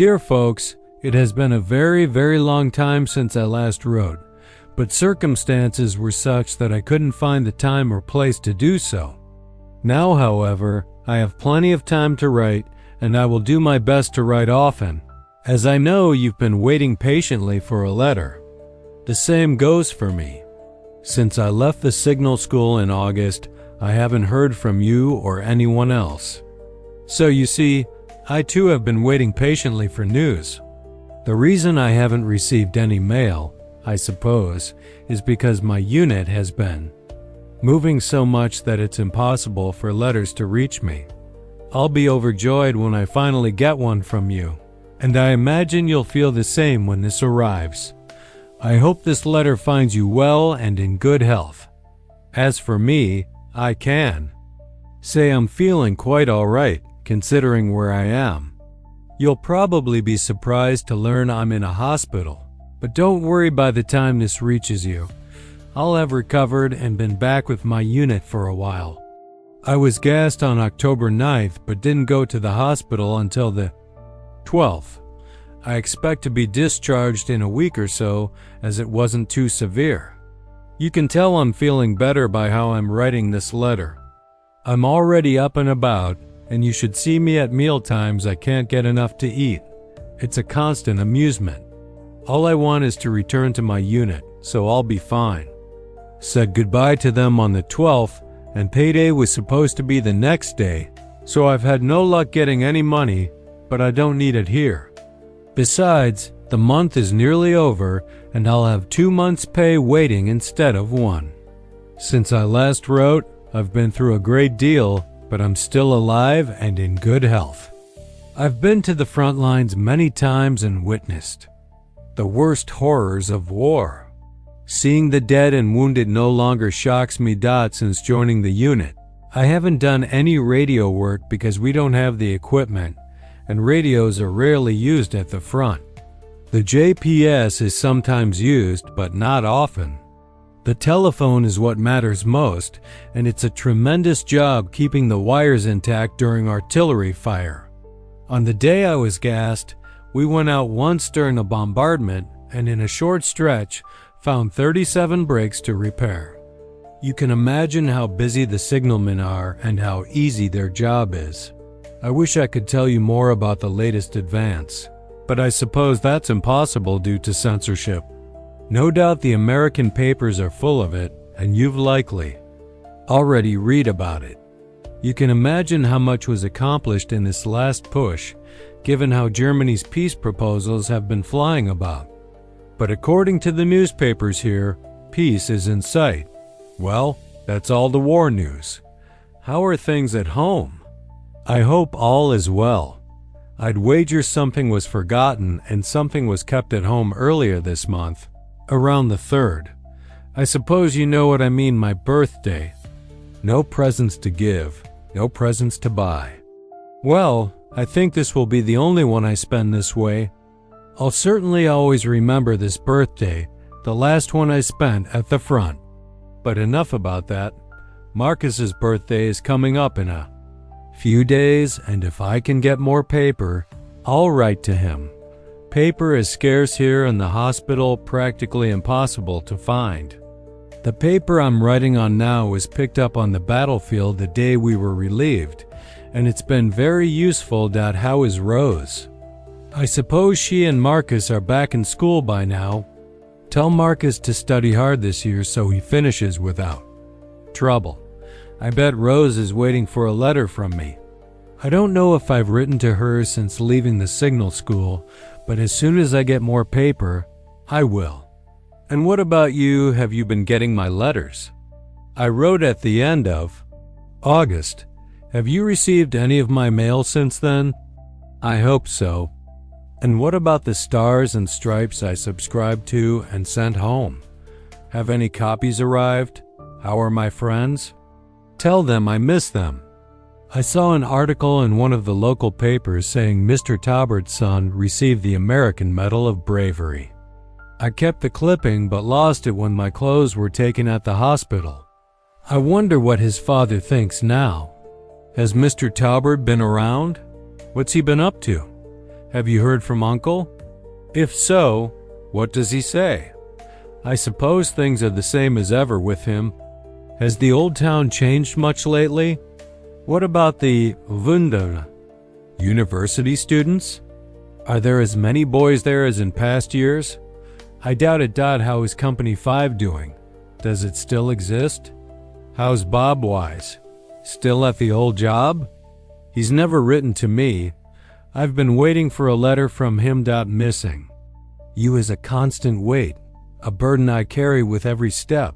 Dear folks, it has been a very, very long time since I last wrote, but circumstances were such that I couldn't find the time or place to do so. Now, however, I have plenty of time to write, and I will do my best to write often, as I know you've been waiting patiently for a letter. The same goes for me. Since I left the signal school in August, I haven't heard from you or anyone else. So you see, I too have been waiting patiently for news. The reason I haven't received any mail, I suppose, is because my unit has been moving so much that it's impossible for letters to reach me. I'll be overjoyed when I finally get one from you, and I imagine you'll feel the same when this arrives. I hope this letter finds you well and in good health. As for me, I can say I'm feeling quite all right, considering where I am. You'll probably be surprised to learn I'm in a hospital, but don't worry by the time this reaches you. I'll have recovered and been back with my unit for a while. I was gassed on October 9th, but didn't go to the hospital until the 12th. I expect to be discharged in a week or so, as it wasn't too severe. You can tell I'm feeling better by how I'm writing this letter. I'm already up and about, and you should see me at mealtimes. I can't get enough to eat. It's a constant amusement. All I want is to return to my unit, so I'll be fine. Said goodbye to them on the 12th, and payday was supposed to be the next day, so I've had no luck getting any money, but I don't need it here. Besides, the month is nearly over, and I'll have 2 months' pay waiting instead of 1. Since I last wrote, I've been through a great deal, but I'm still alive and in good health. I've been to the front lines many times and witnessed the worst horrors of war. Seeing the dead and wounded no longer shocks me. Since joining the unit, I haven't done any radio work because we don't have the equipment, and radios are rarely used at the front. The GPS is sometimes used, but not often. The telephone is what matters most, and it's a tremendous job keeping the wires intact during artillery fire. On the day I was gassed, we went out once during a bombardment, and in a short stretch, found 37 breaks to repair. You can imagine how busy the signalmen are and how easy their job is. I wish I could tell you more about the latest advance, but I suppose that's impossible due to censorship. No doubt the American papers are full of it, and you've likely already read about it. You can imagine how much was accomplished in this last push, given how Germany's peace proposals have been flying about. But according to the newspapers here, peace is in sight. Well, that's all the war news. How are things at home? I hope all is well. I'd wager something was forgotten and something was kept at home earlier this month, around the 3rd. I suppose you know what I mean, my birthday. No presents to give, no presents to buy. Well, I think this will be the only one I spend this way. I'll certainly always remember this birthday, the last one I spent at the front. But enough about that. Marcus's birthday is coming up in a few days, and if I can get more paper, I'll write to him. Paper is scarce here in the hospital, practically impossible to find. The paper I'm writing on now was picked up on the battlefield the day we were relieved, and it's been very useful. How is Rose? I suppose she and Marcus are back in school by now. Tell Marcus to study hard this year so he finishes without trouble. I bet Rose is waiting for a letter from me. I don't know if I've written to her since leaving the signal school, but as soon as I get more paper, I will. And what about you? Have you been getting my letters? I wrote at the end of August. Have you received any of my mail since then? I hope so. And what about the stars and stripes I subscribed to and sent home? Have any copies arrived? How are my friends? Tell them I miss them. I saw an article in one of the local papers saying Mr. Taubert's son received the American Medal of Bravery. I kept the clipping but lost it when my clothes were taken at the hospital. I wonder what his father thinks now. Has Mr. Taubert been around? What's he been up to? Have you heard from Uncle? If so, what does he say? I suppose things are the same as ever with him. Has the old town changed much lately? What about the Wunder? University students? Are there as many boys there as in past years? I doubt it. How is Company 5 doing? Does it still exist? How's Bob Wise? Still at the old job? He's never written to me. I've been waiting for a letter from him. Missing. You is a constant weight, a burden I carry with every step.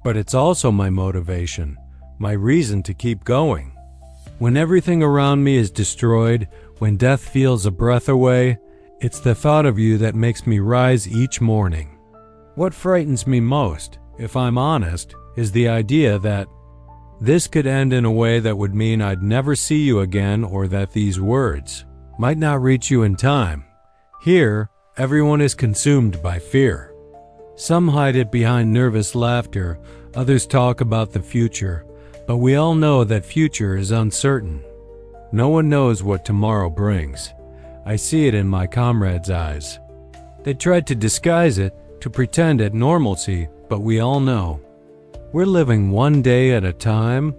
But it's also my motivation, my reason to keep going. When everything around me is destroyed, when death feels a breath away, it's the thought of you that makes me rise each morning. What frightens me most, if I'm honest, is the idea that this could end in a way that would mean I'd never see you again, or that these words might not reach you in time. Here, everyone is consumed by fear. Some hide it behind nervous laughter, others talk about the future, but we all know that future is uncertain. No one knows what tomorrow brings. I see it in my comrades' eyes. They tried to disguise it, to pretend at normalcy, but we all know. We're living one day at a time.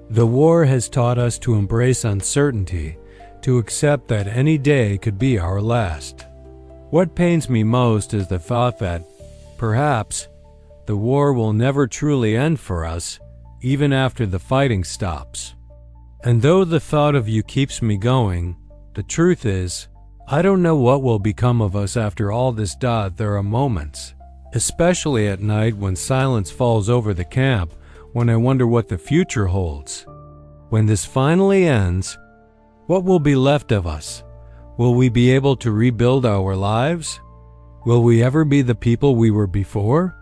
The war has taught us to embrace uncertainty, to accept that any day could be our last. What pains me most is the thought that, perhaps, the war will never truly end for us, even after the fighting stops. And though the thought of you keeps me going, the truth is, I don't know what will become of us after all this. There are moments, especially at night when silence falls over the camp, when I wonder what the future holds. When this finally ends, what will be left of us? Will we be able to rebuild our lives? Will we ever be the people we were before?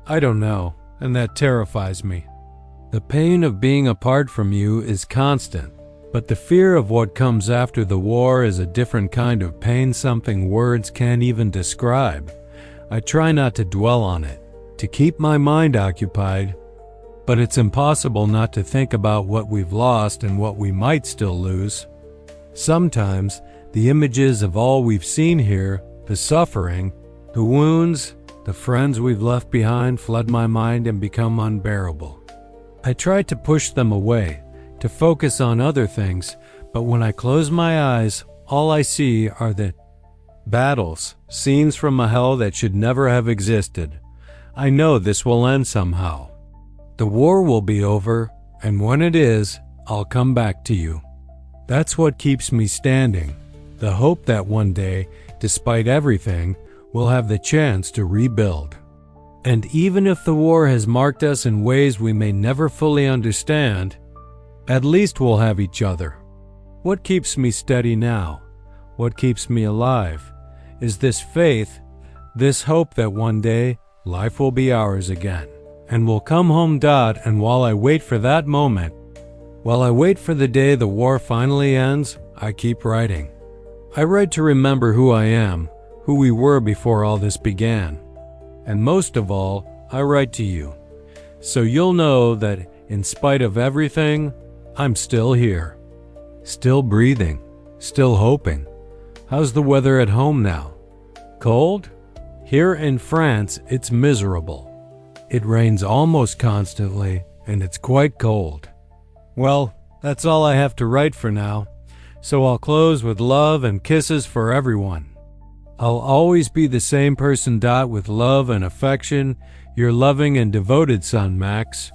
I don't know, and that terrifies me. The pain of being apart from you is constant, but the fear of what comes after the war is a different kind of pain, something words can't even describe. I try not to dwell on it, to keep my mind occupied, but it's impossible not to think about what we've lost and what we might still lose. Sometimes, the images of all we've seen here, the suffering, the wounds, the friends we've left behind flood my mind and become unbearable. I try to push them away, to focus on other things, but when I close my eyes, all I see are the battles, scenes from a hell that should never have existed. I know this will end somehow. The war will be over, and when it is, I'll come back to you. That's what keeps me standing, the hope that one day, despite everything, we'll have the chance to rebuild. And even if the war has marked us in ways we may never fully understand, at least we'll have each other. What keeps me steady now, what keeps me alive, is this faith, this hope that one day life will be ours again, and we'll come home. And while I wait for that moment, while I wait for the day the war finally ends, I keep writing. I write to remember who I am, who we were before all this began. And most of all, I write to you, so you'll know that in spite of everything, I'm still here. Still breathing, still hoping. How's the weather at home now? Cold? Here in France, it's miserable. It rains almost constantly, and it's quite cold. Well, that's all I have to write for now, so I'll close with love and kisses for everyone. I'll always be the same person. With love and affection, your loving and devoted son, Max.